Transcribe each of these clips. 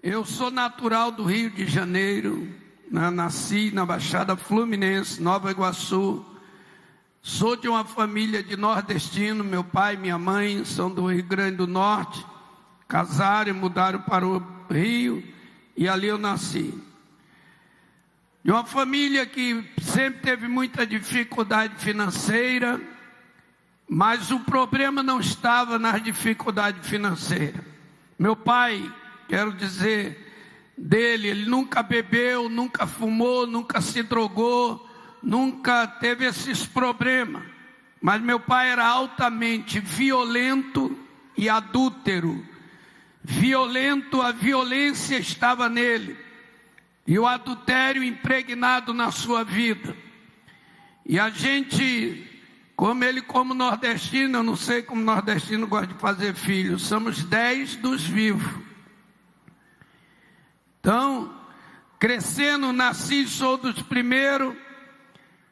Eu sou natural do Rio de Janeiro, nasci na Baixada Fluminense, Nova Iguaçu. Sou de uma família de nordestino, meu pai e minha mãe são do Rio Grande do Norte. Casaram e mudaram para o Rio e ali eu nasci. De uma família que sempre teve muita dificuldade financeira, mas o problema não estava nas dificuldades financeiras. Meu pai, quero dizer dele, ele nunca bebeu, nunca fumou, nunca se drogou, nunca teve esses problemas. Mas meu pai era altamente violento e adúltero. Violento, a violência estava nele. E o adultério impregnado na sua vida. E a gente, como nordestino, eu não sei como nordestino gosta de fazer filhos, somos 10 dos vivos. Então, crescendo, nasci, sou dos primeiros,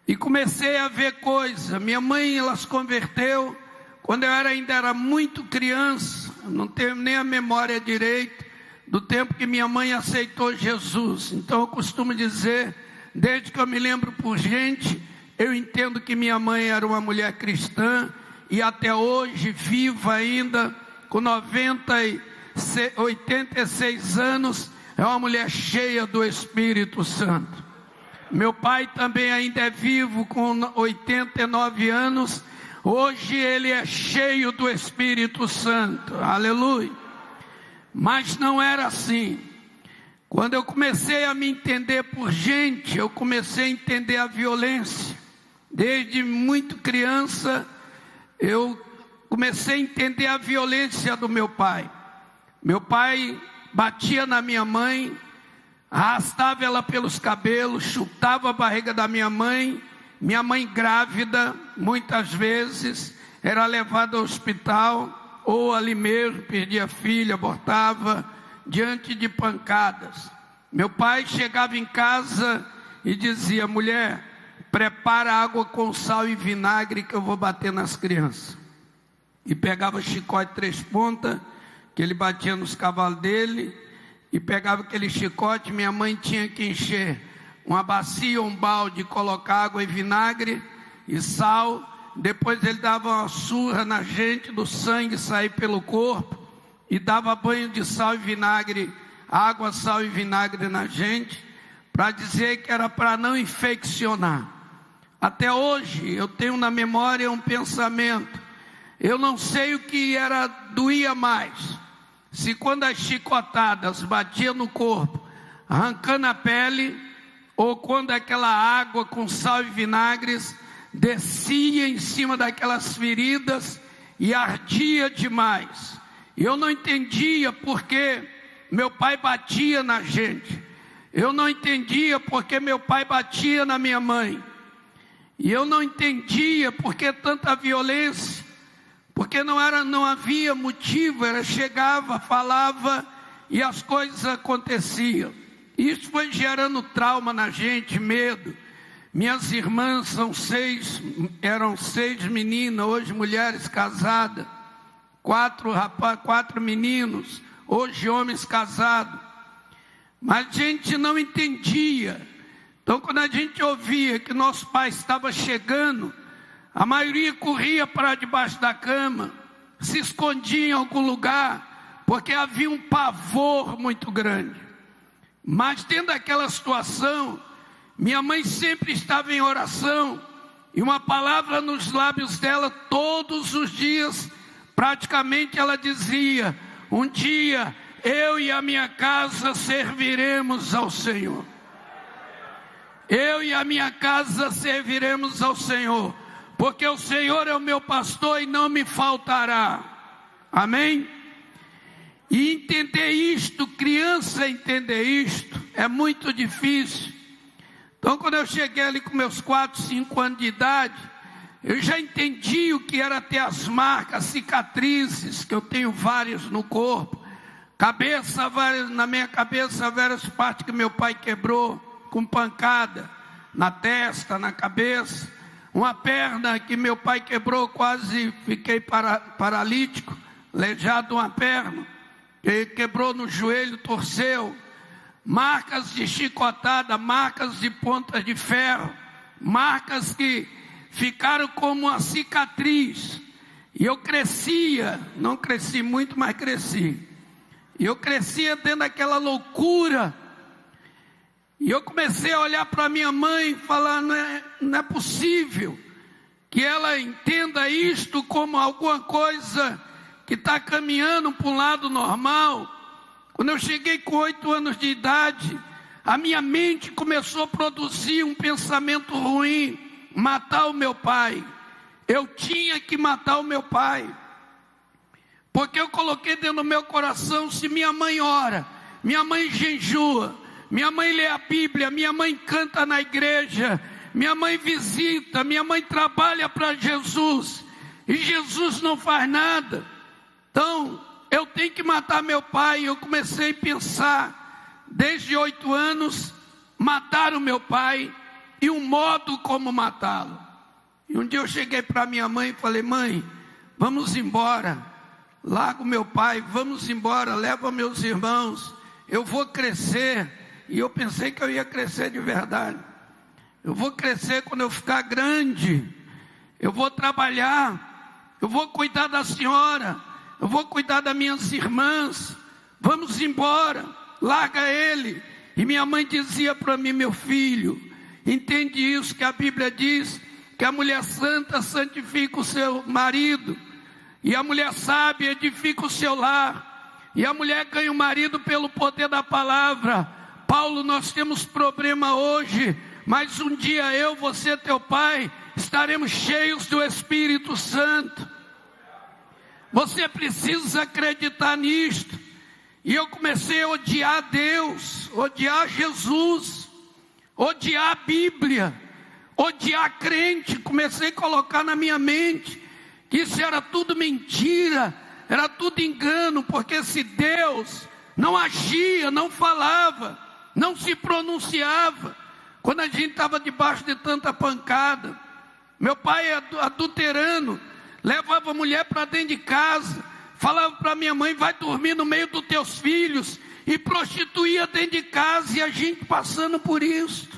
e comecei a ver coisas. Minha mãe, ela se converteu quando eu ainda era muito criança, não tenho nem a memória direito do tempo que minha mãe aceitou Jesus. Então eu costumo dizer, desde que eu me lembro por gente, eu entendo que minha mãe era uma mulher cristã, e até hoje, viva ainda, com 86 anos, é uma mulher cheia do Espírito Santo. Meu pai também ainda é vivo, com 89 anos, hoje ele é cheio do Espírito Santo, aleluia. Mas não era assim. Quando eu comecei a me entender por gente, eu comecei a entender a violência. Desde muito criança, eu comecei a entender a violência do meu pai. Meu pai batia na minha mãe, arrastava ela pelos cabelos, chutava a barriga da minha mãe grávida, muitas vezes, era levada ao hospital, ou ali mesmo, perdia a filha, abortava, diante de pancadas. Meu pai chegava em casa e dizia: mulher, prepara água com sal e vinagre que eu vou bater nas crianças. E pegava chicote 3 pontas, que ele batia nos cavalos dele, e pegava aquele chicote, minha mãe tinha que encher uma bacia, um balde, colocar água e vinagre e sal. Depois ele dava uma surra na gente, do sangue sair pelo corpo, e dava banho de sal e vinagre, água, sal e vinagre na gente, para dizer que era para não infeccionar. Até hoje eu tenho na memória um pensamento, eu não sei o que doía mais, se quando as chicotadas batiam no corpo, arrancando a pele, ou quando aquela água com sal e vinagres descia em cima daquelas feridas e ardia demais. Eu não entendia porque meu pai batia na gente. Eu não entendia porque meu pai batia na minha mãe. E eu não entendia porque tanta violência. Porque não havia motivo, chegava, falava e as coisas aconteciam. Isso foi gerando trauma na gente, medo. Minhas irmãs eram 6 meninas, hoje mulheres casadas, 4 meninos, hoje homens casados. Mas a gente não entendia. Então quando a gente ouvia que nosso pai estava chegando, a maioria corria para debaixo da cama, se escondia em algum lugar, porque havia um pavor muito grande. Mas dentro daquela situação, minha mãe sempre estava em oração, e uma palavra nos lábios dela todos os dias, praticamente ela dizia: um dia eu e a minha casa serviremos ao Senhor. Eu e a minha casa serviremos ao Senhor, porque o Senhor é o meu pastor e não me faltará. Amém? E entender isto, criança entender isto, é muito difícil. Então quando eu cheguei ali com meus 4, 5 anos de idade, eu já entendi o que era ter as marcas, cicatrizes, que eu tenho várias no corpo, na minha cabeça, várias partes que meu pai quebrou, com pancada, na testa, na cabeça, uma perna que meu pai quebrou, quase fiquei paralítico, aleijado uma perna. Ele quebrou no joelho, torceu, marcas de chicotada, marcas de pontas de ferro, marcas que ficaram como uma cicatriz. E eu crescia, não cresci muito, mas cresci. E eu crescia dentro daquela loucura. E eu comecei a olhar para minha mãe e falar, não é possível que ela entenda isto como alguma coisa que está caminhando para um lado normal. Quando eu cheguei com 8 anos de idade, a minha mente começou a produzir um pensamento ruim, matar o meu pai. Eu tinha que matar o meu pai, porque eu coloquei dentro do meu coração, se minha mãe ora, minha mãe jejua, minha mãe lê a Bíblia, minha mãe canta na igreja, minha mãe visita, minha mãe trabalha para Jesus, e Jesus não faz nada, então eu tenho que matar meu pai. Eu comecei a pensar, desde 8 anos, matar o meu pai, e um modo como matá-lo. E um dia eu cheguei para minha mãe e falei, mãe, vamos embora, larga o meu pai, vamos embora, leva meus irmãos, eu vou crescer. E eu pensei que eu ia crescer de verdade. Eu vou crescer quando eu ficar grande, eu vou trabalhar, eu vou cuidar da senhora, eu vou cuidar das minhas irmãs, vamos embora, larga ele. E minha mãe dizia para mim, meu filho, entende isso que a Bíblia diz, que a mulher santa santifica o seu marido, e a mulher sábia edifica o seu lar, e a mulher ganha o marido pelo poder da palavra. Paulo, nós temos problema hoje, mas um dia eu, você, teu pai, estaremos cheios do Espírito Santo. Você precisa acreditar nisto. E eu comecei a odiar Deus, odiar Jesus, odiar a Bíblia, odiar crente. Comecei a colocar na minha mente que isso era tudo mentira, era tudo engano, porque se Deus não agia, não falava, não se pronunciava, quando a gente estava debaixo de tanta pancada, meu pai é adulterano, levava a mulher para dentro de casa, falava para minha mãe, vai dormir no meio dos teus filhos, e prostituía dentro de casa, e a gente passando por isso.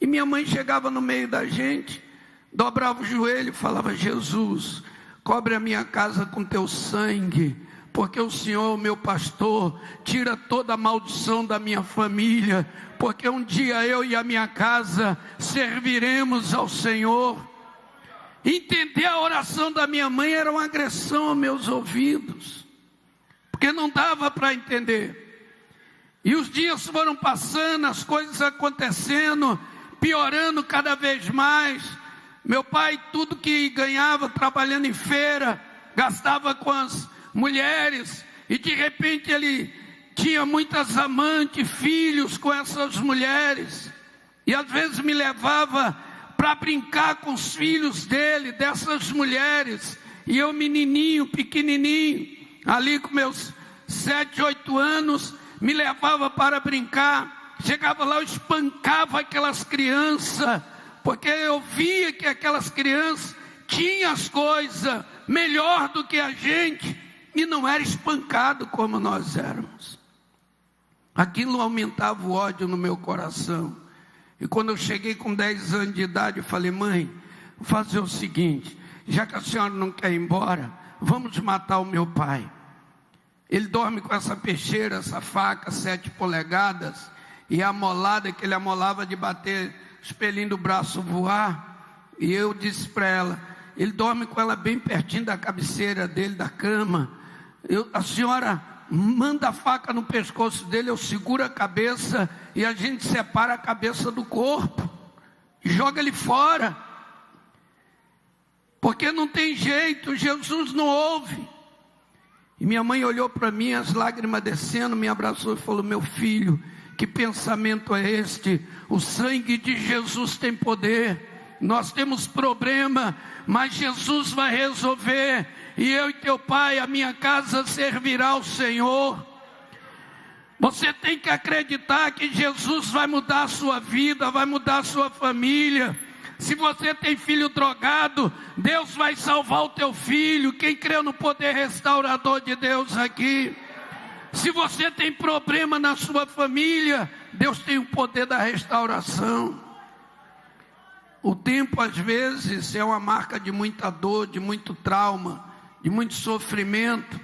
E minha mãe chegava no meio da gente, dobrava o joelho e falava, Jesus, cobre a minha casa com teu sangue, porque o Senhor, meu pastor, tira toda a maldição da minha família, porque um dia eu e a minha casa serviremos ao Senhor. Entender a oração da minha mãe era uma agressão aos meus ouvidos, porque não dava para entender. E os dias foram passando, as coisas acontecendo, piorando cada vez mais. Meu pai, tudo que ganhava trabalhando em feira, gastava com as mulheres, e de repente ele tinha muitas amantes, filhos com essas mulheres, e às vezes me levava para brincar com os filhos dele, dessas mulheres, e eu menininho, pequenininho, ali com meus 7, 8 anos, me levava para brincar. Chegava lá, eu espancava aquelas crianças, porque eu via que aquelas crianças tinham as coisas melhor do que a gente, e não era espancado como nós éramos. Aquilo aumentava o ódio no meu coração. E quando eu cheguei com 10 anos de idade, eu falei, mãe, vou fazer o seguinte, já que a senhora não quer ir embora, vamos matar o meu pai. Ele dorme com essa peixeira, essa faca, 7 polegadas, e a amolada que ele amolava de bater os pelinhos do braço voar. E eu disse para ela, ele dorme com ela bem pertinho da cabeceira dele, da cama. A senhora manda a faca no pescoço dele, eu seguro a cabeça e a gente separa a cabeça do corpo, joga ele fora, porque não tem jeito, Jesus não ouve. E minha mãe olhou para mim, as lágrimas descendo, me abraçou e falou, meu filho, que pensamento é este? O sangue de Jesus tem poder, nós temos problema, mas Jesus vai resolver, e eu e teu pai, a minha casa servirá ao Senhor. Você tem que acreditar que Jesus vai mudar a sua vida, vai mudar a sua família. Se você tem filho drogado, Deus vai salvar o teu filho. Quem crê no poder restaurador de Deus aqui? Se você tem problema na sua família, Deus tem o poder da restauração. O tempo, às vezes, é uma marca de muita dor, de muito trauma, de muito sofrimento.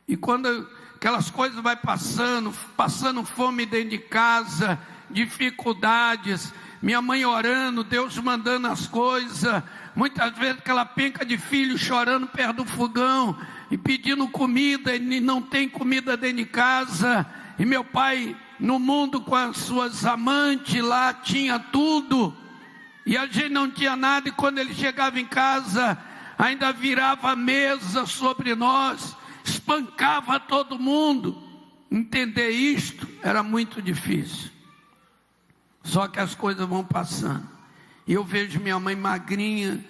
E quando aquelas coisas vai passando fome dentro de casa, dificuldades, minha mãe orando, Deus mandando as coisas, muitas vezes aquela penca de filho chorando perto do fogão, e pedindo comida, e não tem comida dentro de casa, e meu pai no mundo com as suas amantes lá, tinha tudo, e a gente não tinha nada, e quando ele chegava em casa, ainda virava a mesa sobre nós, espancava todo mundo. Entender isto era muito difícil. Só que as coisas vão passando, e eu vejo minha mãe magrinha,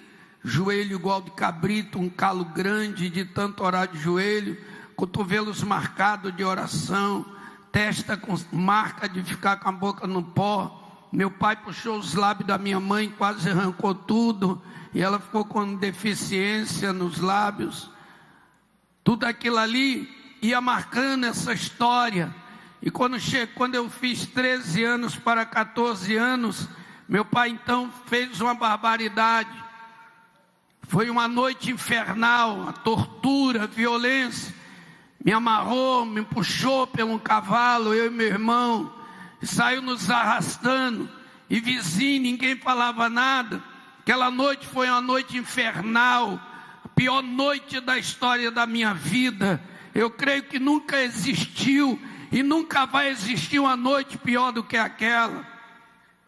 joelho igual de cabrito, um calo grande de tanto orar de joelho, cotovelos marcados de oração, testa com marca de ficar com a boca no pó. Meu pai puxou os lábios da minha mãe, quase arrancou tudo, e ela ficou com deficiência nos lábios. Tudo aquilo ali ia marcando essa história. E quando eu fiz 13 anos para 14 anos, meu pai então fez uma barbaridade. Foi uma noite infernal, a tortura, a violência. Me amarrou, me puxou pelo cavalo, eu e meu irmão, e saiu nos arrastando, e vizinho, ninguém falava nada. Aquela noite foi uma noite infernal, a pior noite da história da minha vida. Eu creio que nunca existiu e nunca vai existir uma noite pior do que aquela.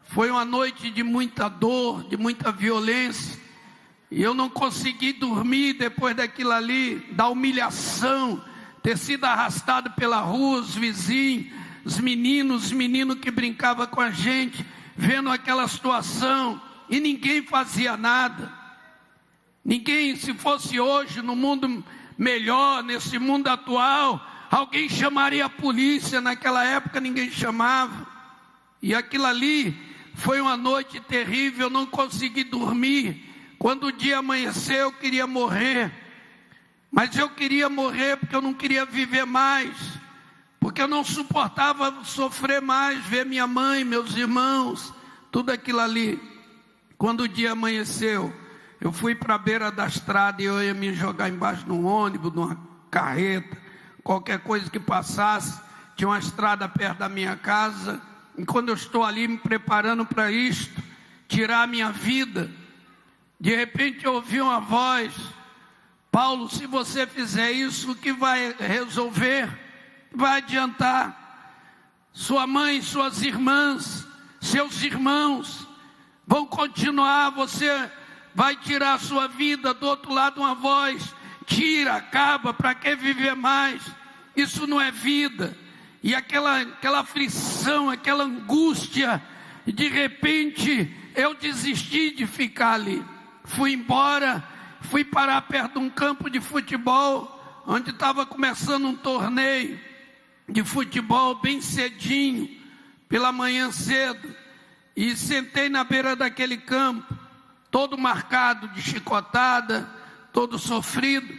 Foi uma noite de muita dor, de muita violência, e eu não consegui dormir depois daquilo ali, da humilhação, ter sido arrastado pela rua, os vizinhos, os meninos que brincavam com a gente, vendo aquela situação, e ninguém fazia nada. Ninguém, se fosse hoje, no mundo melhor, nesse mundo atual, alguém chamaria a polícia. Naquela época ninguém chamava. E aquilo ali foi uma noite terrível, eu não consegui dormir. Quando o dia amanheceu, eu queria morrer. Mas eu queria morrer porque eu não queria viver mais, porque eu não suportava sofrer mais, ver minha mãe, meus irmãos, tudo aquilo ali. Quando o dia amanheceu, eu fui para a beira da estrada, e eu ia me jogar embaixo de um ônibus, de uma carreta, qualquer coisa que passasse. Tinha uma estrada perto da minha casa, e quando eu estou ali me preparando para isto, tirar a minha vida, de repente eu ouvi uma voz: Paulo, se você fizer isso, o que vai resolver? Vai adiantar? Sua mãe, suas irmãs, seus irmãos vão continuar, você vai tirar a sua vida. Do outro lado uma voz: tira, acaba, para que viver mais? Isso não é vida. E aquela aflição, aquela angústia, e de repente eu desisti de ficar ali, fui embora. Fui parar perto de um campo de futebol, onde estava começando um torneio de futebol bem cedinho, pela manhã cedo, e sentei na beira daquele campo, todo marcado de chicotada, todo sofrido,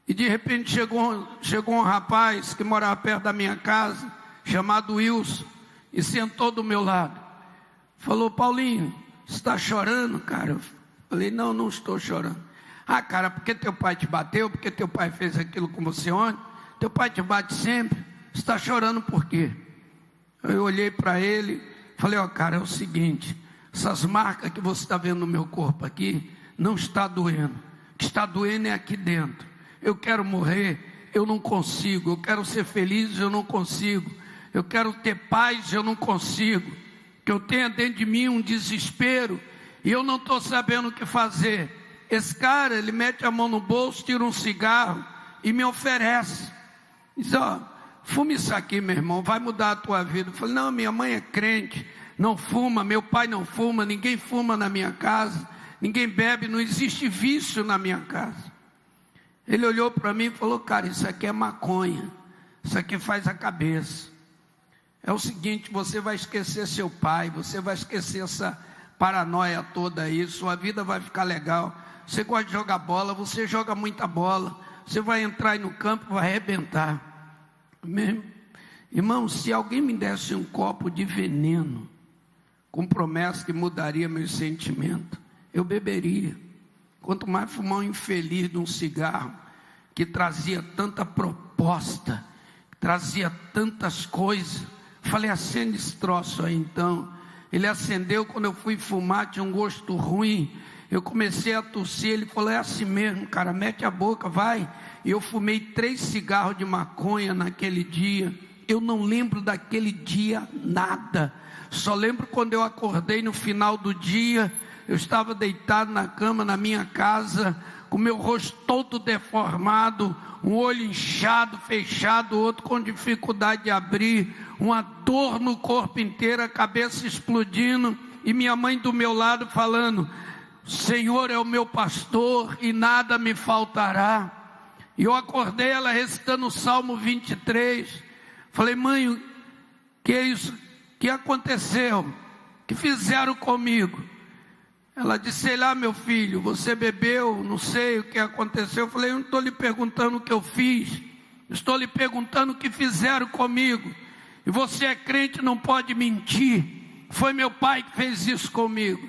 e de repente chegou um rapaz que morava perto da minha casa, chamado Wilson, e sentou do meu lado. Falou: Paulinho, você está chorando, cara? Eu falei: não estou chorando. Ah, cara, porque teu pai te bateu? Porque teu pai fez aquilo com você ontem? Teu pai te bate sempre? Você está chorando por quê? Eu olhei para ele, falei: ó, cara, é o seguinte, essas marcas que você está vendo no meu corpo aqui, não está doendo. O que está doendo é aqui dentro. Eu quero morrer, eu não consigo. Eu quero ser feliz, eu não consigo. Eu quero ter paz, eu não consigo. Que eu tenha dentro de mim um desespero, e eu não estou sabendo o que fazer. Esse cara, ele mete a mão no bolso, tira um cigarro e me oferece. Diz: ó, fuma isso aqui, meu irmão, vai mudar a tua vida. Eu falei: não, minha mãe é crente, não fuma, meu pai não fuma, ninguém fuma na minha casa, ninguém bebe, não existe vício na minha casa. Ele olhou para mim e falou: cara, isso aqui é maconha, isso aqui faz a cabeça. É o seguinte, você vai esquecer seu pai, você vai esquecer essa paranoia toda aí, sua vida vai ficar legal. Você gosta de jogar bola, você joga muita bola, você vai entrar aí no campo, vai arrebentar. Amém? Irmão, se alguém me desse um copo de veneno, com promessa que mudaria meus sentimentos, eu beberia. Quanto mais fumar um infeliz de um cigarro, que trazia tanta proposta, trazia tantas coisas. Falei, acende esse troço aí então. Ele acendeu, quando eu fui fumar, tinha um gosto ruim. Eu comecei a tossir, ele falou, é assim mesmo, cara, mete a boca, vai. E eu fumei 3 cigarros de maconha naquele dia. Eu não lembro daquele dia nada. Só lembro quando eu acordei no final do dia, eu estava deitado na cama na minha casa, com meu rosto todo deformado, um olho inchado, fechado, outro com dificuldade de abrir, uma dor no corpo inteiro, a cabeça explodindo, e minha mãe do meu lado falando, Senhor é o meu pastor e nada me faltará. E eu acordei ela recitando o Salmo 23, falei, mãe, que é isso? Que aconteceu? Que fizeram comigo? Ela disse, sei lá meu filho, você bebeu, não sei o que aconteceu. Eu falei, eu não estou lhe perguntando o que eu fiz, estou lhe perguntando o que fizeram comigo. E você é crente, não pode mentir, foi meu pai que fez isso comigo.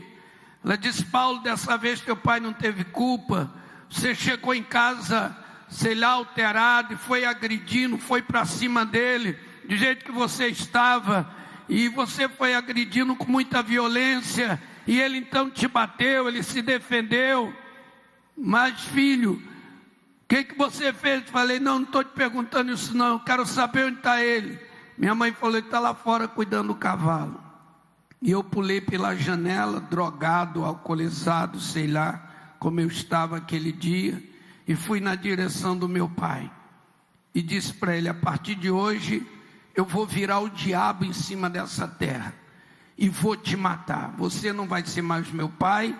Ela disse, Paulo, dessa vez teu pai não teve culpa, você chegou em casa, sei lá, alterado, e foi agredindo, foi para cima dele, do jeito que você estava, e você foi agredindo com muita violência, e ele então te bateu, ele se defendeu. Mas filho, o que você fez? Eu falei, não estou te perguntando isso não, eu quero saber onde está ele. Minha mãe falou, ele está lá fora cuidando do cavalo. E eu pulei pela janela, drogado, alcoolizado, sei lá, como eu estava aquele dia, e fui na direção do meu pai. E disse para ele, a partir de hoje, eu vou virar o diabo em cima dessa terra. E vou te matar, você não vai ser mais meu pai,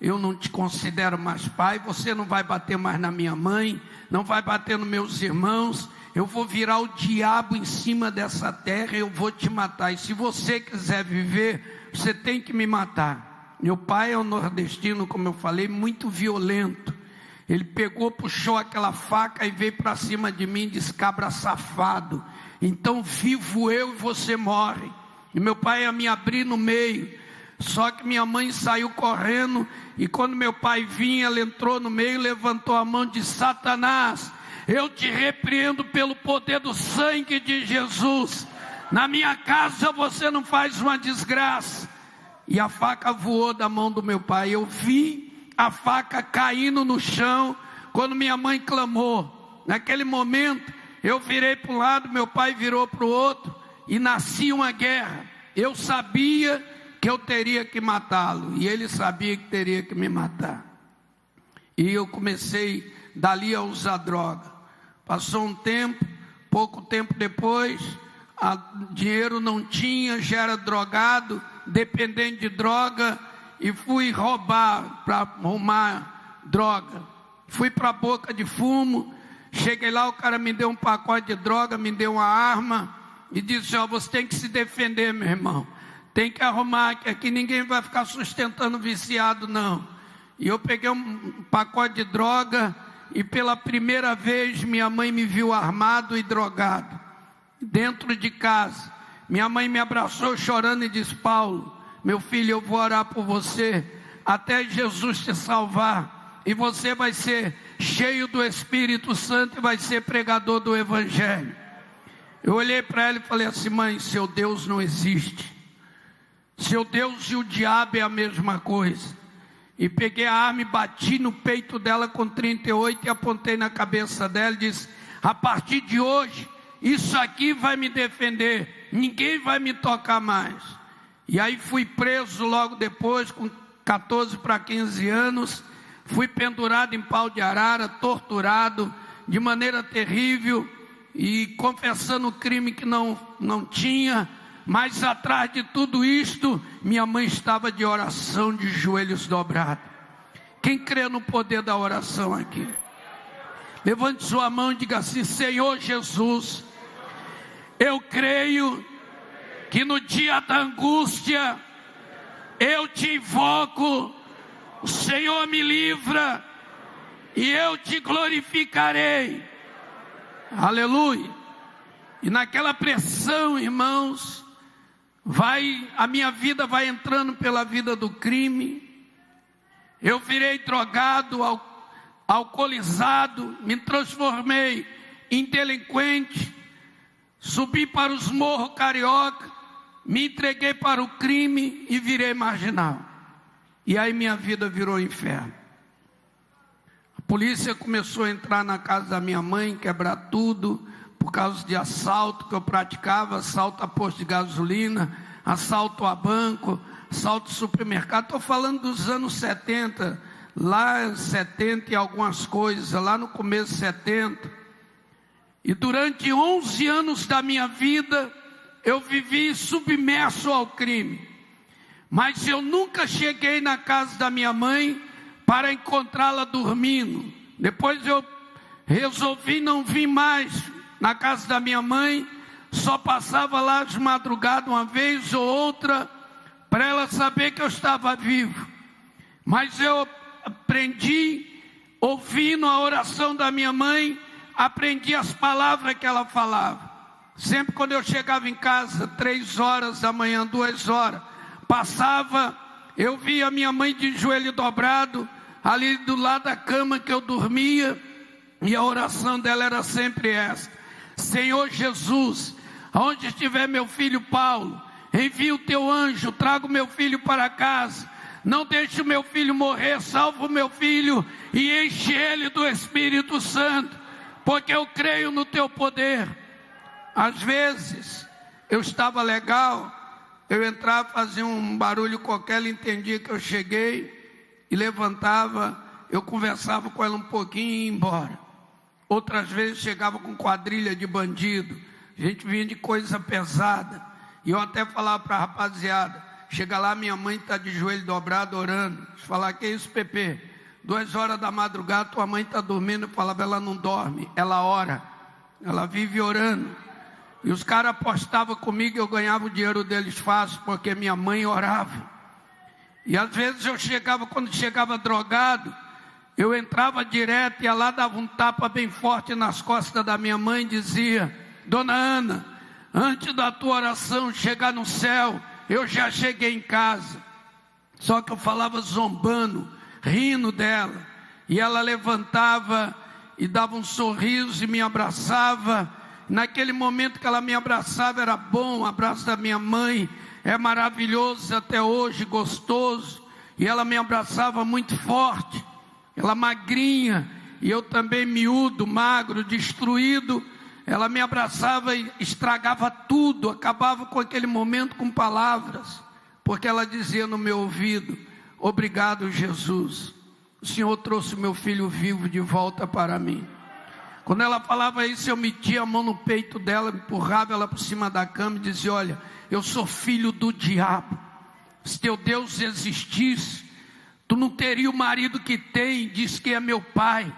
eu não te considero mais pai, você não vai bater mais na minha mãe, não vai bater nos meus irmãos, eu vou virar o diabo em cima dessa terra, eu vou te matar, e se você quiser viver, você tem que me matar. Meu pai é um nordestino, como eu falei, muito violento, ele pegou, puxou aquela faca e veio para cima de mim, disse, cabra safado, então vivo eu e você morre. E meu pai ia me abrir no meio, só que minha mãe saiu correndo, e quando meu pai vinha, ela entrou no meio, levantou a mão de Satanás, eu te repreendo pelo poder do sangue de Jesus, na minha casa você não faz uma desgraça. E a faca voou da mão do meu pai, eu vi a faca caindo no chão, quando minha mãe clamou, naquele momento, eu virei para um lado, meu pai virou para o outro, e nascia uma guerra. Eu sabia que eu teria que matá-lo, e ele sabia que teria que me matar. E eu comecei dali a usar droga. Passou um tempo, pouco tempo depois, dinheiro não tinha, já era drogado, dependente de droga, e fui roubar para arrumar droga. Fui para a boca de fumo, cheguei lá, o cara me deu um pacote de droga, me deu uma arma, e disse, ó, você tem que se defender, meu irmão, tem que arrumar, que aqui ninguém vai ficar sustentando viciado não. E eu peguei um pacote de droga, e pela primeira vez minha mãe me viu armado e drogado, dentro de casa. Minha mãe me abraçou chorando e disse, Paulo, meu filho, eu vou orar por você, até Jesus te salvar, e você vai ser cheio do Espírito Santo, e vai ser pregador do Evangelho. Eu olhei para ela e falei assim, mãe, seu Deus não existe, seu Deus e o diabo é a mesma coisa. E peguei a arma e bati no peito dela com 38 e apontei na cabeça dela e disse, a partir de hoje, isso aqui vai me defender, ninguém vai me tocar mais. E aí fui preso logo depois, com 14 para 15 anos, fui pendurado em pau de arara, torturado de maneira terrível, e confessando o crime que não tinha, mas atrás de tudo isto, minha mãe estava de oração, de joelhos dobrados. Quem crê no poder da oração aqui? Levante sua mão e diga assim, Senhor Jesus, eu creio que no dia da angústia, eu te invoco, o Senhor me livra, e eu te glorificarei. Aleluia. E naquela pressão, irmãos, a minha vida vai entrando pela vida do crime. Eu virei drogado, alcoolizado, me transformei em delinquente, subi para os morros carioca, me entreguei para o crime e virei marginal. E aí minha vida virou inferno. A polícia começou a entrar na casa da minha mãe, quebrar tudo, por causa de assalto que eu praticava, assalto a posto de gasolina, assalto a banco, assalto a supermercado. Estou falando dos anos 70, lá 70 e algumas coisas, lá no começo de 70. E durante 11 anos da minha vida, eu vivi submerso ao crime. Mas eu nunca cheguei na casa da minha mãe para encontrá-la dormindo. Depois eu resolvi não vir mais na casa da minha mãe, só passava lá de madrugada uma vez ou outra, para ela saber que eu estava vivo. Mas eu aprendi, ouvindo a oração da minha mãe, aprendi as palavras que ela falava. Sempre quando eu chegava em casa, 3 horas da manhã, 2 horas, passava, eu via minha mãe de joelho dobrado, ali do lado da cama que eu dormia, e a oração dela era sempre essa: Senhor Jesus, aonde estiver meu filho Paulo, envia o teu anjo, traga o meu filho para casa, não deixe o meu filho morrer, salva o meu filho e enche ele do Espírito Santo, porque eu creio no teu poder. Às vezes eu estava legal, eu entrava, fazia um barulho qualquer, ela entendia que eu cheguei e levantava, eu conversava com ela um pouquinho e ia embora. Outras vezes chegava com quadrilha de bandido, a gente vinha de coisa pesada, e eu até falava para a rapaziada: chega lá, minha mãe está de joelho dobrado orando. Eu falava: que isso, Pepe? 2 horas da madrugada, tua mãe está dormindo. Eu falava: ela não dorme, ela ora, ela vive orando. E os caras apostavam comigo e eu ganhava o dinheiro deles fácil, porque minha mãe orava. E às vezes eu chegava, quando chegava drogado, eu entrava direto, ia lá, dava um tapa bem forte nas costas da minha mãe e dizia: Dona Ana, antes da tua oração chegar no céu, eu já cheguei em casa. Só que eu falava zombando, rindo dela, e ela levantava e dava um sorriso e me abraçava. Naquele momento que ela me abraçava era bom. O abraço da minha mãe é maravilhoso até hoje, gostoso. E ela me abraçava muito forte, ela magrinha, e eu também miúdo, magro, destruído. Ela me abraçava e estragava tudo, acabava com aquele momento com palavras, porque ela dizia no meu ouvido: obrigado, Jesus, o Senhor trouxe meu filho vivo de volta para mim. Quando ela falava isso, eu metia a mão no peito dela, empurrava ela por cima da cama e dizia: olha, eu sou filho do diabo. Se teu Deus existisse, tu não teria o marido que tem, diz que é meu pai.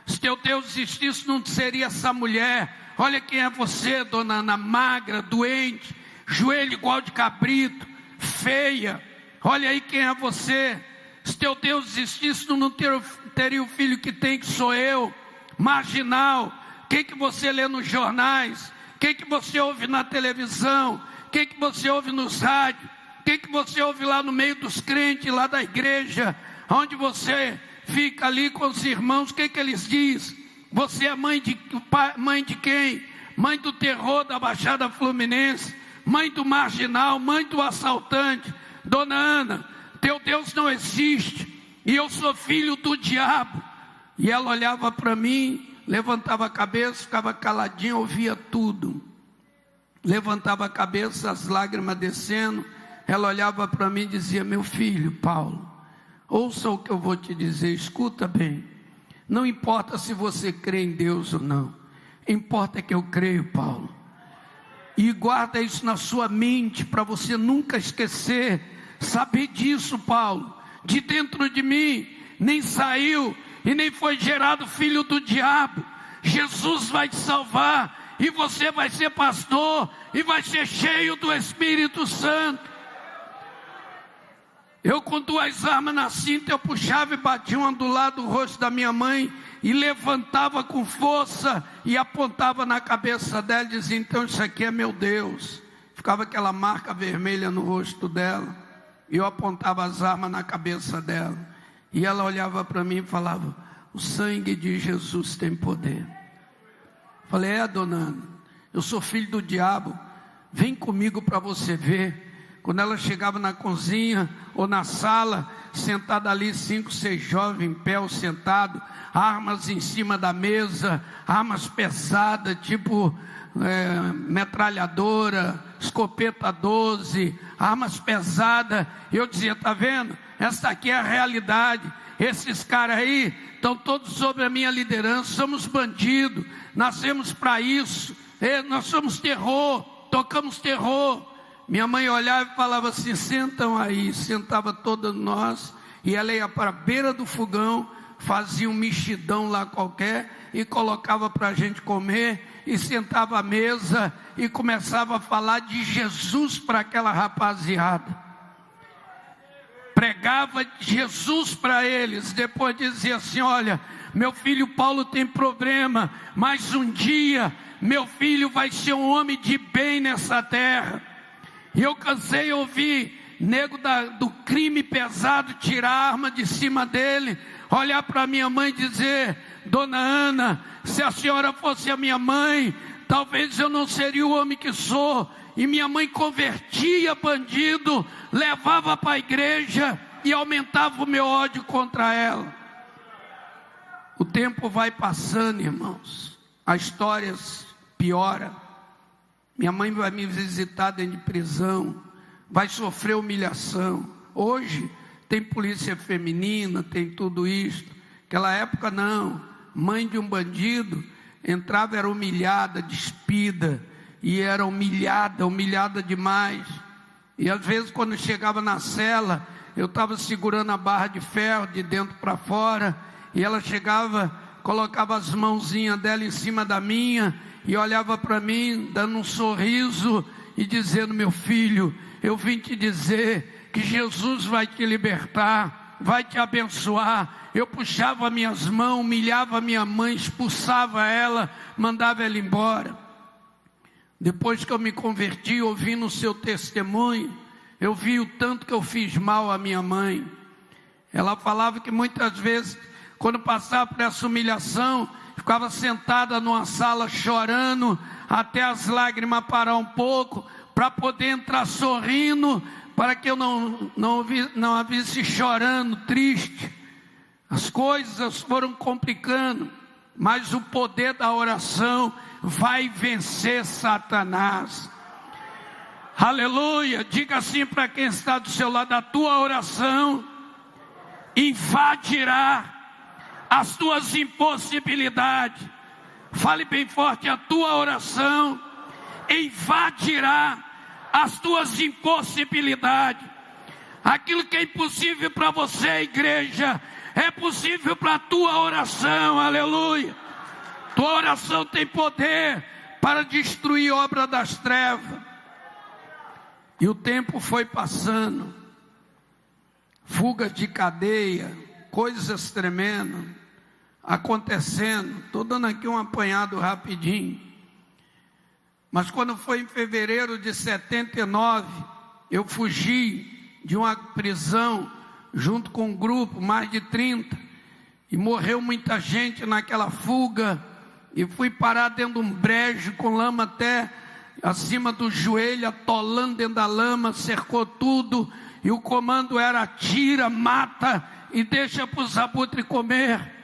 Se teu Deus existisse, não seria essa mulher. Olha quem é você, dona Ana, magra, doente, joelho igual de cabrito, feia. Olha aí quem é você. Se teu Deus existisse, tu não teria o filho que tem, que sou eu. Marginal. O que você lê nos jornais? O que você ouve na televisão? O que você ouve nos rádios? O que você ouve lá no meio dos crentes, lá da igreja, onde você fica ali com os irmãos? O que eles dizem? Você é mãe de quem? Mãe do terror da Baixada Fluminense, mãe do marginal, mãe do assaltante. Dona Ana, teu Deus não existe, e eu sou filho do diabo. E ela olhava para mim, levantava a cabeça, ficava caladinha, ouvia tudo. Levantava a cabeça, as lágrimas descendo. Ela olhava para mim e dizia: meu filho Paulo, ouça o que eu vou te dizer, escuta bem. Não importa se você crê em Deus ou não, importa que eu creio, Paulo. E guarda isso na sua mente, para você nunca esquecer. Saber disso, Paulo: de dentro de mim nem saiu e nem foi gerado filho do diabo. Jesus vai te salvar, e você vai ser pastor, e vai ser cheio do Espírito Santo. Eu com 2 armas na cinta, eu puxava e batia uma do lado do rosto da minha mãe, e levantava com força, e apontava na cabeça dela, e dizia: então isso aqui é meu Deus. Ficava aquela marca vermelha no rosto dela, e eu apontava as armas na cabeça dela, e ela olhava para mim e falava: o sangue de Jesus tem poder. Falei: dona Ana, eu sou filho do diabo, vem comigo para você ver. Quando ela chegava na cozinha ou na sala, sentada ali, 5, 6 jovens em pé ou sentado, armas em cima da mesa, armas pesadas, tipo metralhadora, escopeta 12, armas pesadas. Eu dizia: tá vendo? Essa aqui é a realidade. Esses caras aí estão todos sob a minha liderança. Somos bandidos, nascemos para isso. Nós somos terror, tocamos terror. Minha mãe olhava e falava assim: sentam aí. Sentava todos nós, e ela ia para a beira do fogão, fazia um mexidão lá qualquer e colocava para a gente comer, e sentava à mesa e começava a falar de Jesus para aquela rapaziada. Pregava Jesus para eles. Depois dizia assim: olha, meu filho Paulo tem problema, mas um dia meu filho vai ser um homem de bem nessa terra. E eu cansei de ouvir nego do crime pesado tirar a arma de cima dele, olhar para minha mãe e dizer: dona Ana, se a senhora fosse a minha mãe, talvez eu não seria o homem que sou. E minha mãe convertia bandido, levava para a igreja e aumentava o meu ódio contra ela. O tempo vai passando, irmãos, a história piora. Minha mãe vai me visitar dentro de prisão, vai sofrer humilhação. Hoje tem polícia feminina, tem tudo isso. Naquela época não. Mãe de um bandido entrava, era humilhada, despida, e era humilhada demais. E às vezes quando chegava na cela, eu estava segurando a barra de ferro de dentro para fora, e ela chegava, colocava as mãozinhas dela em cima da minha, e olhava para mim, dando um sorriso e dizendo: meu filho, eu vim te dizer que Jesus vai te libertar, vai te abençoar. Eu puxava minhas mãos, humilhava minha mãe, expulsava ela, mandava ela embora. Depois que eu me converti, ouvindo o seu testemunho, eu vi o tanto que eu fiz mal à minha mãe. Ela falava que muitas vezes, quando passava por essa humilhação, ficava sentada numa sala chorando, até as lágrimas parar um pouco, para poder entrar sorrindo, para que eu não a visse chorando, triste. As coisas foram complicando, mas o poder da oração vai vencer Satanás. Aleluia! Diga assim para quem está do seu lado: a tua oração invadirá as tuas impossibilidades. Fale bem forte: a tua oração invadirá as tuas impossibilidades. Aquilo que é impossível para você, igreja, é possível para a tua oração. Aleluia! Tua oração tem poder para destruir obra das trevas. E o tempo foi passando, fugas de cadeia, coisas tremendas acontecendo. Estou dando aqui um apanhado rapidinho. Mas quando foi em fevereiro de 79, eu fugi de uma prisão junto com um grupo, mais de 30, e morreu muita gente naquela fuga, e fui parar dentro de um brejo com lama até acima do joelho, atolando dentro da lama, cercou tudo, e o comando era: atira, mata e deixa para os abutres comer.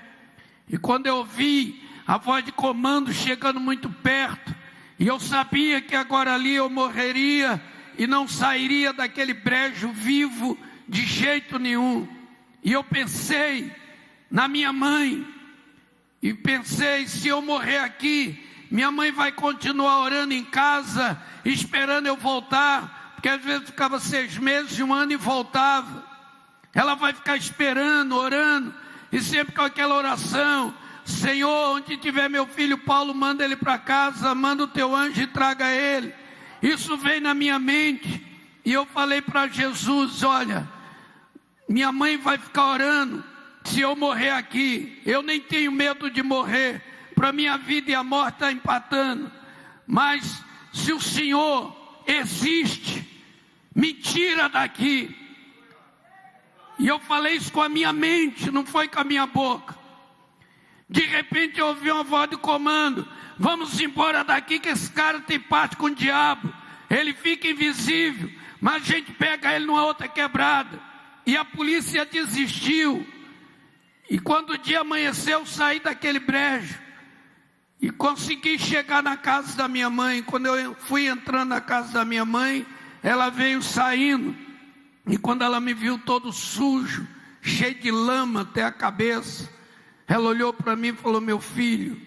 E quando eu vi a voz de comando chegando muito perto, e eu sabia que agora ali eu morreria e não sairia daquele brejo vivo de jeito nenhum. E eu pensei na minha mãe, e pensei: se eu morrer aqui, minha mãe vai continuar orando em casa, esperando eu voltar, porque às vezes ficava 6 meses, 1 ano e voltava. Ela vai ficar esperando, orando, e sempre com aquela oração: Senhor, onde tiver meu filho Paulo, manda ele para casa, manda o teu anjo e traga ele. Isso veio na minha mente, e eu falei para Jesus: olha, Minha mãe vai ficar orando se eu morrer aqui. Eu nem tenho medo de morrer. Para minha vida e a morte está empatando. Mas se o Senhor existe, me tira daqui. E eu falei isso com a minha mente, não foi com a minha boca. De repente eu ouvi uma voz de comando: vamos embora daqui que esse cara tem parte com o diabo. Ele fica invisível, mas a gente pega ele numa outra quebrada. E a polícia desistiu. E quando o dia amanheceu, eu saí daquele brejo e consegui chegar na casa da minha mãe. Quando eu fui entrando na casa da minha mãe, ela veio saindo. E quando ela me viu todo sujo, cheio de lama até a cabeça, ela olhou para mim e falou: meu filho,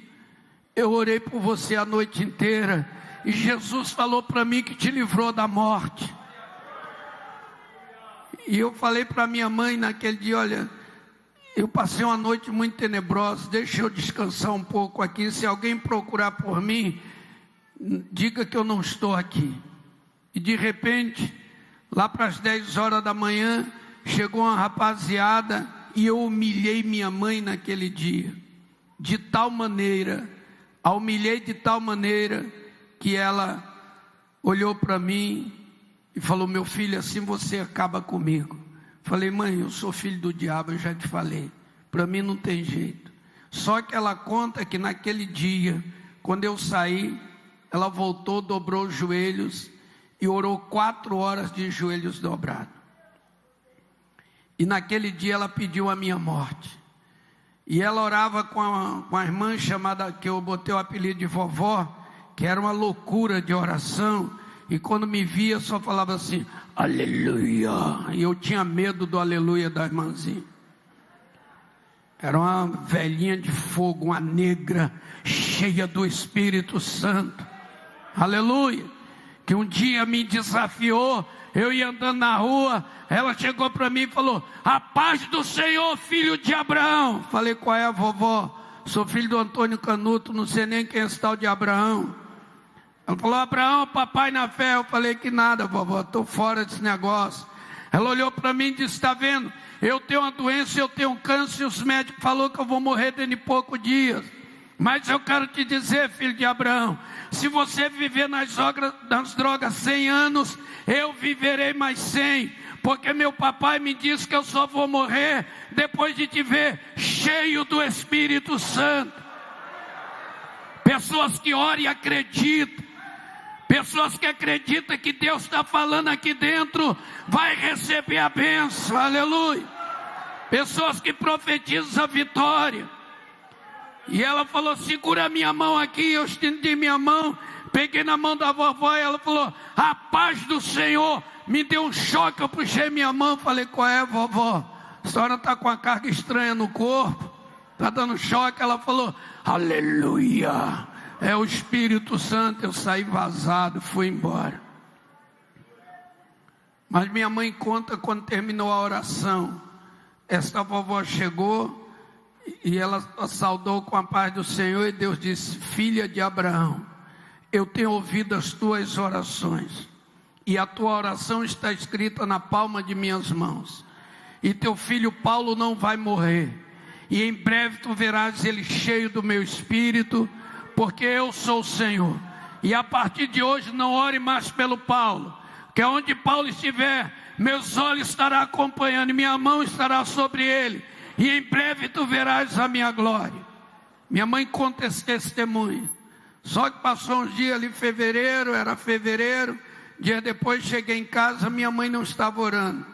eu orei por você a noite inteira, e Jesus falou para mim que te livrou da morte. E eu falei para minha mãe naquele dia: olha, eu passei uma noite muito tenebrosa, deixa eu descansar um pouco aqui. Se alguém procurar por mim, diga que eu não estou aqui. E de repente, lá para as 10 horas da manhã, chegou uma rapaziada e eu humilhei minha mãe naquele dia. De tal maneira, a humilhei de tal maneira que ela olhou para mim e falou: meu filho, assim você acaba comigo. Falei: mãe, eu sou filho do diabo, eu já te falei. Para mim não tem jeito. Só que ela conta que naquele dia, quando eu saí, ela voltou, dobrou os joelhos e orou 4 horas de joelhos dobrados. E naquele dia ela pediu a minha morte. E ela orava com a irmã chamada, que eu botei o apelido de vovó, que era uma loucura de oração. E quando me via, só falava assim: aleluia. E eu tinha medo do aleluia da irmãzinha. Era uma velhinha de fogo, uma negra, cheia do Espírito Santo. Aleluia. Que um dia me desafiou. Eu ia andando na rua, ela chegou para mim e falou: a paz do Senhor, filho de Abraão. Falei: qual é, vovó? Sou filho do Antônio Canuto, não sei nem quem é esse tal de Abraão. Ela falou: Abraão, papai na fé. Eu falei: que nada, vovó, estou fora desse negócio. Ela olhou para mim e disse: está vendo? Eu tenho uma doença, eu tenho um câncer, e os médicos falaram que eu vou morrer dentro de poucos dias. Mas eu quero te dizer, filho de Abraão, se você viver nas drogas 100 anos, eu viverei mais 100. Porque meu papai me disse que eu só vou morrer depois de te ver cheio do Espírito Santo. Pessoas que oram e acreditam. Pessoas que acreditam que Deus está falando aqui dentro, vai receber a bênção, aleluia. Pessoas que profetizam a vitória. E ela falou: segura a minha mão aqui. Eu estendi minha mão, peguei na mão da vovó e ela falou: a paz do Senhor. Me deu um choque, eu puxei minha mão, falei: qual é, vovó? A senhora está com uma carga estranha no corpo, está dando choque. Ela falou: aleluia. É o Espírito Santo. Eu saí vazado, fui embora. Mas minha mãe conta, quando terminou a oração, essa vovó chegou e ela saudou com a paz do Senhor. E Deus disse: filha de Abraão, eu tenho ouvido as tuas orações, e a tua oração está escrita na palma de minhas mãos. E teu filho Paulo não vai morrer, e em breve tu verás ele cheio do meu Espírito, porque eu sou o Senhor. E a partir de hoje não ore mais pelo Paulo, que onde Paulo estiver, meus olhos estarão acompanhando, e minha mão estará sobre ele, e em breve tu verás a minha glória. Minha mãe conta esse testemunho. Só que passou uns dias ali, era fevereiro, dia depois cheguei em casa, minha mãe não estava orando,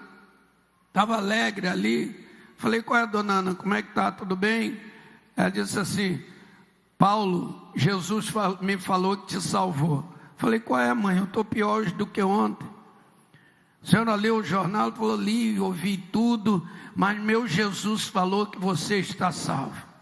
estava alegre ali. Falei: qual é, dona Ana, como é que está, tudo bem? Ela disse assim: Paulo, Jesus me falou que te salvou. Falei: qual é, mãe? Eu estou pior hoje do que ontem. A senhora leu o jornal? Ela falou: li, ouvi tudo, mas meu Jesus falou que você está salvo.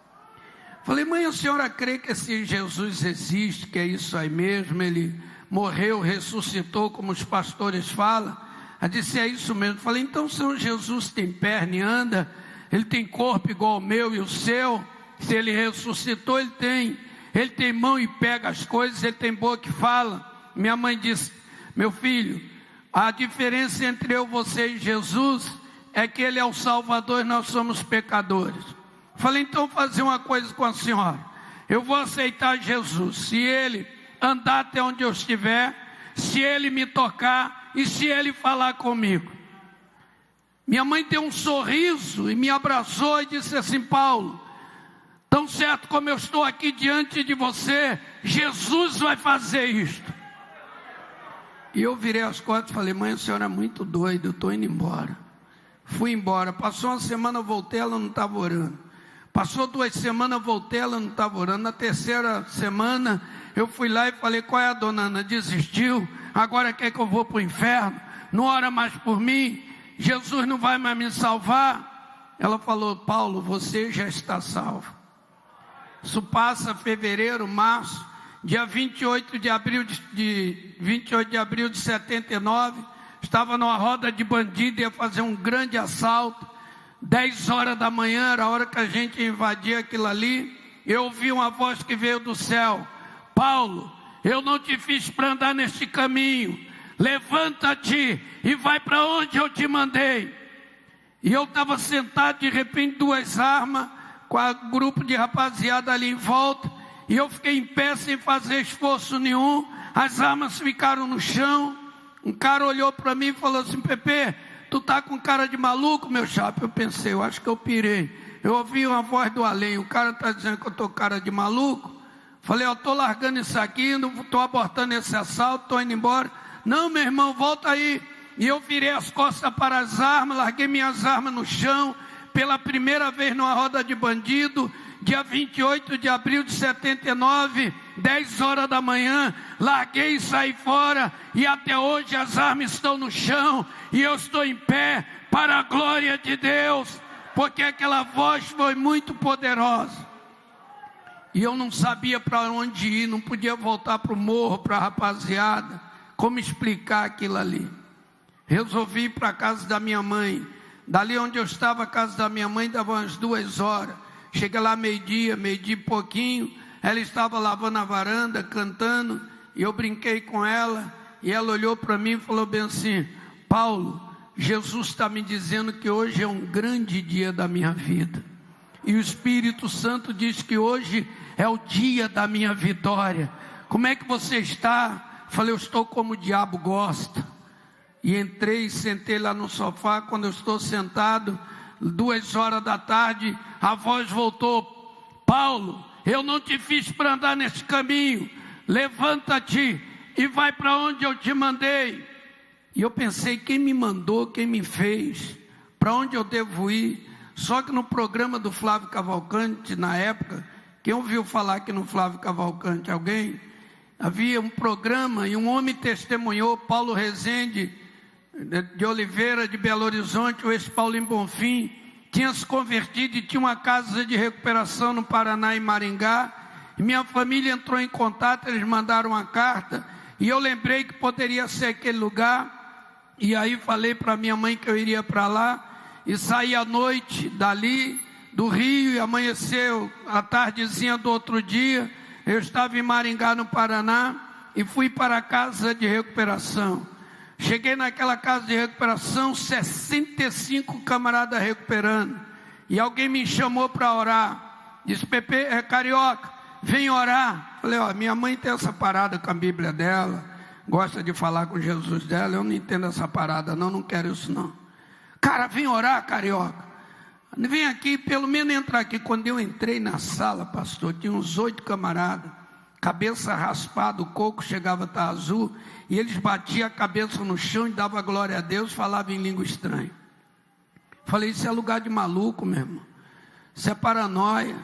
Falei: mãe, a senhora crê que esse Jesus existe, que é isso aí mesmo? Ele morreu, ressuscitou, como os pastores falam? Ela disse: é isso mesmo. Falei: então o Senhor Jesus tem perna e anda? Ele tem corpo igual ao meu e o seu? Se ele ressuscitou, ele tem. Ele tem mão e pega as coisas, ele tem boca que fala. Minha mãe disse: meu filho, a diferença entre eu, você e Jesus é que Ele é o Salvador e nós somos pecadores. Falei, então vou fazer uma coisa com a senhora. Eu vou aceitar Jesus. Se Ele andar até onde eu estiver, se Ele me tocar e se Ele falar comigo. Minha mãe deu um sorriso e me abraçou e disse assim: Paulo, tão certo como eu estou aqui diante de você, Jesus vai fazer isto. E eu virei as costas e falei: mãe, a senhora é muito doida, eu estou indo embora. Fui embora, passou uma semana, eu voltei, ela não estava orando. Passou 2 semanas, eu voltei, ela não estava orando. Na 3ª semana, eu fui lá e falei: qual é, a dona Ana? Desistiu? Agora quer que eu vou para o inferno? Não ora mais por mim? Jesus não vai mais me salvar? Ela falou: Paulo, você já está salvo. Isso passa fevereiro, março, dia 28 de abril de 79, estava numa roda de bandido, ia fazer um grande assalto. 10 horas da manhã, era a hora que a gente invadia aquilo ali. Eu ouvi uma voz que veio do céu: Paulo, eu não te fiz para andar neste caminho, levanta-te e vai para onde eu te mandei. E eu estava sentado, de repente 2 armas, com um grupo de rapaziada ali em volta, e eu fiquei em pé sem fazer esforço nenhum. As armas ficaram no chão. Um cara olhou para mim e falou assim: Pepe, tu tá com cara de maluco, meu chapa? Eu pensei, eu acho que eu pirei. Eu ouvi uma voz do além: o cara está dizendo que eu tô cara de maluco. Falei: eu estou largando isso aqui, estou abortando esse assalto, estou indo embora. Não, meu irmão, volta aí. E eu virei as costas para as armas, larguei minhas armas no chão. Pela primeira vez numa roda de bandido, dia 28 de abril de 79, 10 horas da manhã, larguei e saí fora. E até hoje as armas estão no chão e eu estou em pé para a glória de Deus, porque aquela voz foi muito poderosa. E eu não sabia para onde ir, não podia voltar para o morro, para a rapaziada. Como explicar aquilo ali? Resolvi ir para a casa da minha mãe. Dali onde eu estava, a casa da minha mãe, dava umas 2 horas. Cheguei lá meio-dia e pouquinho. Ela estava lavando a varanda, cantando. E eu brinquei com ela. E ela olhou para mim e falou bem assim: Paulo, Jesus está me dizendo que hoje é um grande dia da minha vida. E o Espírito Santo diz que hoje é o dia da minha vitória. Como é que você está? Falei: eu estou como o diabo gosta. E entrei e sentei lá no sofá. Quando eu estou sentado, 2 horas da tarde, a voz voltou: Paulo, eu não te fiz para andar nesse caminho, levanta-te e vai para onde eu te mandei. E eu pensei: quem me mandou, quem me fez, para onde eu devo ir? Só que no programa do Flávio Cavalcante, na época, quem ouviu falar aqui no Flávio Cavalcante? Alguém? Havia um programa e um homem testemunhou, Paulo Rezende de Oliveira, de Belo Horizonte, o ex-Paulinho Bonfim, tinha se convertido e tinha uma casa de recuperação no Paraná, em Maringá. E minha família entrou em contato, eles mandaram uma carta, e eu lembrei que poderia ser aquele lugar. E aí falei para minha mãe que eu iria para lá, e saí à noite dali, do Rio, e amanheceu a tardezinha do outro dia. Eu estava em Maringá, no Paraná, e fui para a casa de recuperação. Cheguei naquela casa de recuperação, 65 camaradas recuperando. E alguém me chamou para orar. Disse: Pepe, Carioca, vem orar. Falei: ó, minha mãe tem essa parada com a Bíblia dela, gosta de falar com Jesus dela, eu não entendo essa parada não, não quero isso não. Cara, vem orar, Carioca. Vem aqui, pelo menos entra aqui. Quando eu entrei na sala, pastor, tinha uns 8 camaradas, cabeça raspada, o coco chegava a estar azul, e eles batiam a cabeça no chão e davam glória a Deus, falavam em língua estranha. Falei: isso é lugar de maluco, meu irmão, isso é paranoia.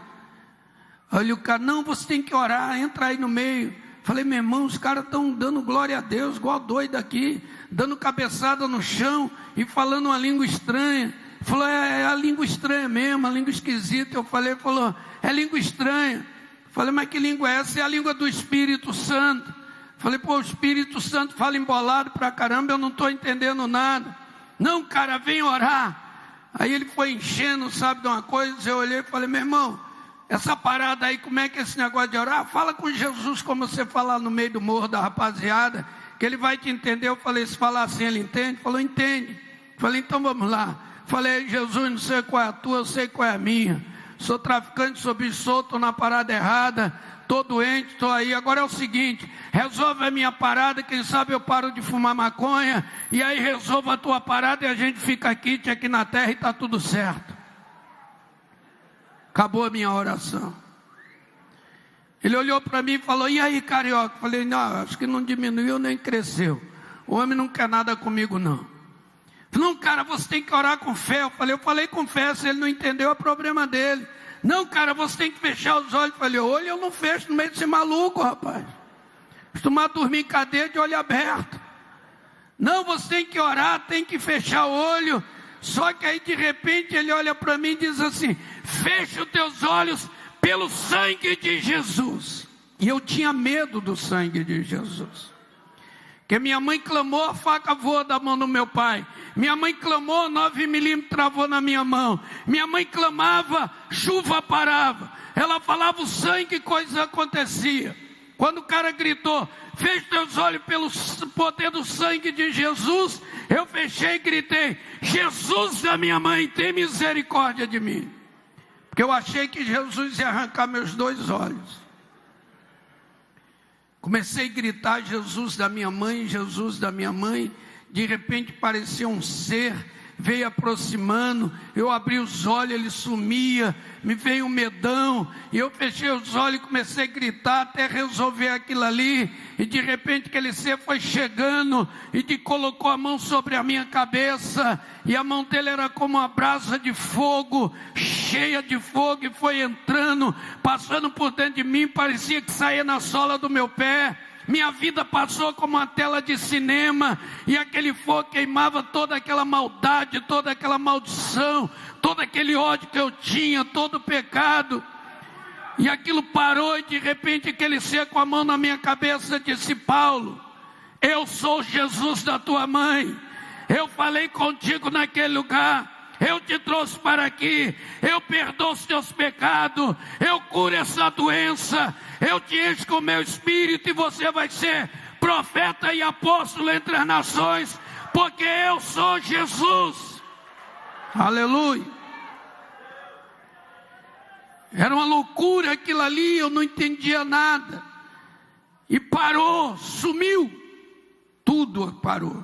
Olha o cara: não, você tem que orar, entra aí no meio. Falei: meu irmão, os caras estão dando glória a Deus, igual doido aqui, dando cabeçada no chão e falando uma língua estranha. Falou: é a língua estranha mesmo, a língua esquisita. Eu falei: falou, é língua estranha. Falei: mas que língua é essa? É a língua do Espírito Santo. Falei: pô, o Espírito Santo fala embolado pra caramba, eu não estou entendendo nada. Não, cara, vem orar. Aí ele foi enchendo, sabe de uma coisa. Eu olhei e falei: meu irmão, essa parada aí, como é que é esse negócio de orar? Fala com Jesus como você fala no meio do morro da rapaziada, que ele vai te entender. Eu falei: se falar assim ele entende? Falou: entende. Falei: então vamos lá. Falei: Jesus, não sei qual é a tua, eu sei qual é a minha. Sou traficante, sou bicho solto, estou na parada errada, estou doente, estou aí. Agora é o seguinte: resolve a minha parada, quem sabe eu paro de fumar maconha, e aí resolva a tua parada e a gente fica aqui na terra e está tudo certo. Acabou a minha oração. Ele olhou para mim e falou: e aí, carioca? Falei: não, acho que não diminuiu nem cresceu. O homem não quer nada comigo, não. Não, cara, você tem que orar com fé. Eu falei com fé, se ele não entendeu é problema dele. Não, cara, você tem que fechar os olhos. Falei: olho eu não fecho no meio desse maluco, rapaz. Costumar dormir em cadeia de olho aberto. Não, você tem que orar, tem que fechar o olho. Só que aí de repente ele olha para mim e diz assim: fecha os teus olhos pelo sangue de Jesus. E eu tinha medo do sangue de Jesus. Porque minha mãe clamou, a faca voou da mão do meu pai. Minha mãe clamou, 9 milímetros travou na minha mão. Minha mãe clamava, chuva parava. Ela falava o sangue, coisa acontecia. Quando o cara gritou: feche teus olhos pelo poder do sangue de Jesus, eu fechei e gritei: Jesus da minha mãe, tem misericórdia de mim. Porque eu achei que Jesus ia arrancar meus 2 olhos. Comecei a gritar: Jesus da minha mãe, Jesus da minha mãe. De repente parecia um ser, veio aproximando. Eu abri os olhos, ele sumia. Me veio um medão, e eu fechei os olhos e comecei a gritar até resolver aquilo ali. E de repente aquele ser foi chegando e colocou a mão sobre a minha cabeça. E a mão dele era como uma brasa de fogo, cheia de fogo, e foi entrando, passando por dentro de mim. Parecia que saía na sola do meu pé. Minha vida passou como uma tela de cinema, e aquele fogo queimava toda aquela maldade, toda aquela maldição, todo aquele ódio que eu tinha, todo o pecado. E aquilo parou, e de repente aquele ser com a mão na minha cabeça disse: Paulo, eu sou Jesus da tua mãe. Eu falei contigo naquele lugar. Eu te trouxe para aqui, eu perdoo os teus pecados, eu curo essa doença, eu te encho com o meu espírito e você vai ser profeta e apóstolo entre as nações, porque eu sou Jesus. Aleluia. Era uma loucura aquilo ali, eu não entendia nada. E parou, sumiu, tudo parou.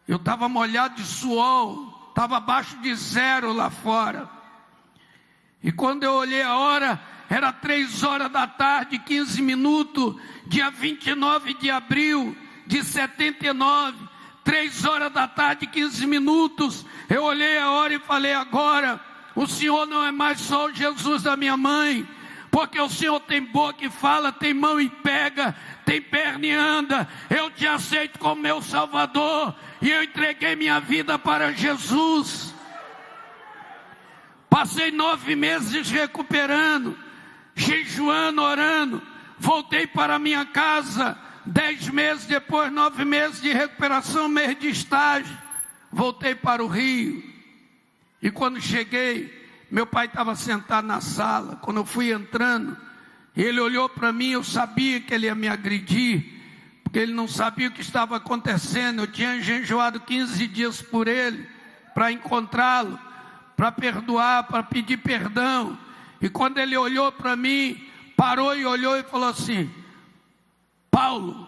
Eu estava molhado de suor. Estava abaixo de 0 lá fora. E quando eu olhei a hora, era 3 horas da tarde, 15 minutos, dia 29 de abril de 79, 3 horas da tarde, 15 minutos. Eu olhei a hora e falei: agora, o Senhor não é mais só o Jesus da minha mãe, porque o Senhor tem boca e fala, tem mão e pega, tem perna e anda. Eu te aceito como meu Salvador, e eu entreguei minha vida para Jesus. Passei 9 meses recuperando, jejuando, orando. Voltei para minha casa, 10 meses depois, 9 meses de recuperação, mês de estágio. Voltei para o Rio. E quando cheguei, meu pai estava sentado na sala. Quando eu fui entrando, ele olhou para mim. Eu sabia que ele ia me agredir, porque ele não sabia o que estava acontecendo. Eu tinha jejuado 15 dias por ele, para encontrá-lo, para perdoar, para pedir perdão. E quando ele olhou para mim, parou e olhou e falou assim: Paulo,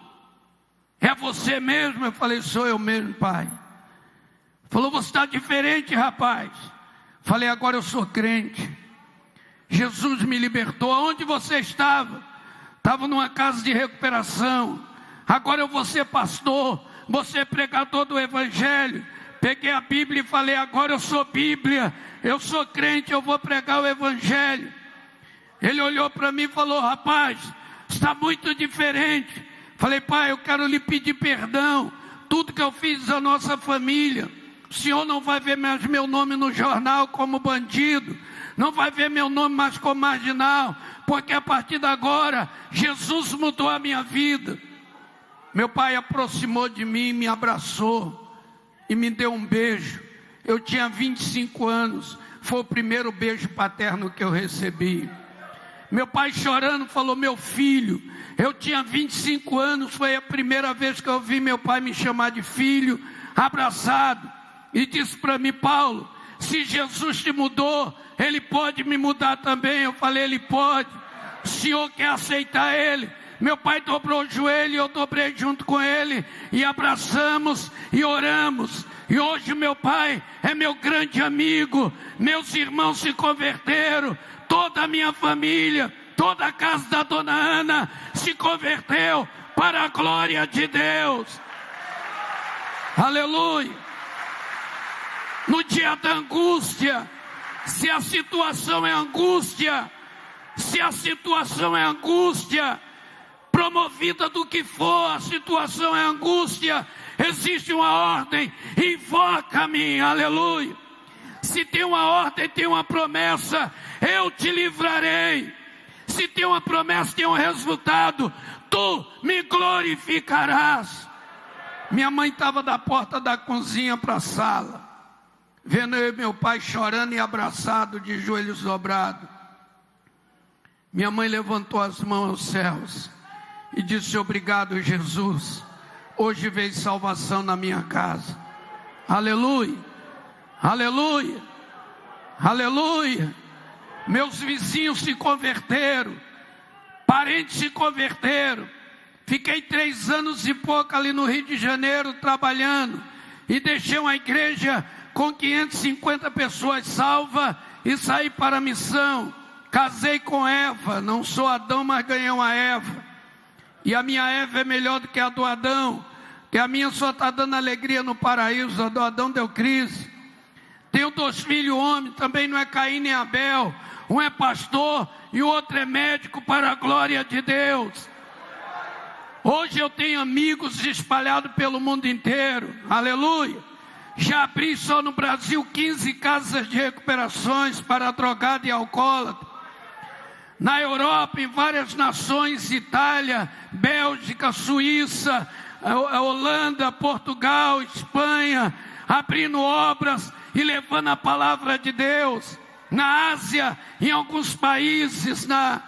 é você mesmo? Eu falei: sou eu mesmo, pai. Falou: você está diferente, rapaz. Falei: agora eu sou crente. Jesus me libertou. Aonde você estava? Estava numa casa de recuperação. Agora eu vou ser pastor, vou ser pregador do Evangelho. Peguei a Bíblia e falei: agora eu sou Bíblia, eu sou crente, eu vou pregar o Evangelho. Ele olhou para mim e falou: rapaz, está muito diferente. Falei: pai, eu quero lhe pedir perdão, tudo que eu fiz à nossa família. O senhor não vai ver mais meu nome no jornal como bandido, não vai ver meu nome mais como marginal, porque a partir de agora, Jesus mudou a minha vida. Meu pai aproximou de mim, me abraçou e me deu um beijo. Eu tinha 25 anos, foi o primeiro beijo paterno que eu recebi. Meu pai chorando falou: meu filho. Eu tinha 25 anos, foi a primeira vez que eu vi meu pai me chamar de filho, abraçado. e disse para mim: Paulo, se Jesus te mudou, Ele pode me mudar também. Eu falei: Ele pode. O senhor quer aceitar Ele? Meu pai dobrou o joelho e eu dobrei junto com ele, e abraçamos e oramos. E hoje meu pai é meu grande amigo, meus irmãos se converteram, toda a minha família, toda a casa da dona Ana se converteu para a glória de Deus. Aleluia. No dia da angústia, se a situação é angústia, promovida do que for, a situação é angústia, existe uma ordem: invoca-me, aleluia. Se tem uma ordem, tem uma promessa: eu te livrarei. Se tem uma promessa, tem um resultado: tu me glorificarás. Minha mãe estava da porta da cozinha para a sala, vendo eu e meu pai chorando e abraçado, de joelhos dobrados. Minha mãe levantou as mãos aos céus e disse: obrigado, Jesus, hoje veio salvação na minha casa. Aleluia, aleluia, aleluia. Meus vizinhos se converteram, parentes se converteram. Fiquei 3 anos e pouco ali no Rio de Janeiro trabalhando, e deixei uma igreja com 550 pessoas salvas e saí para a missão. Casei com Eva, não sou Adão, mas ganhei uma Eva. E a minha Eva é melhor do que a do Adão, que a minha só está dando alegria no paraíso, a do Adão deu crise. Tenho 2 filhos homens, também não é Caim nem Abel. Um é pastor e o outro é médico, para a glória de Deus. Hoje eu tenho amigos espalhados pelo mundo inteiro, aleluia. Já abri só no Brasil 15 casas de recuperações para drogado e alcoólatra. Na Europa, em várias nações, Itália, Bélgica, Suíça, Holanda, Portugal, Espanha, abrindo obras e levando a palavra de Deus. Na Ásia, em alguns países, na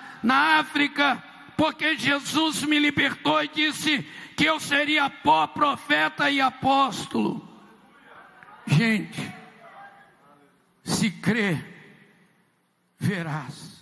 África, porque Jesus me libertou e disse que eu seria profeta e apóstolo. Gente, se crer, verás.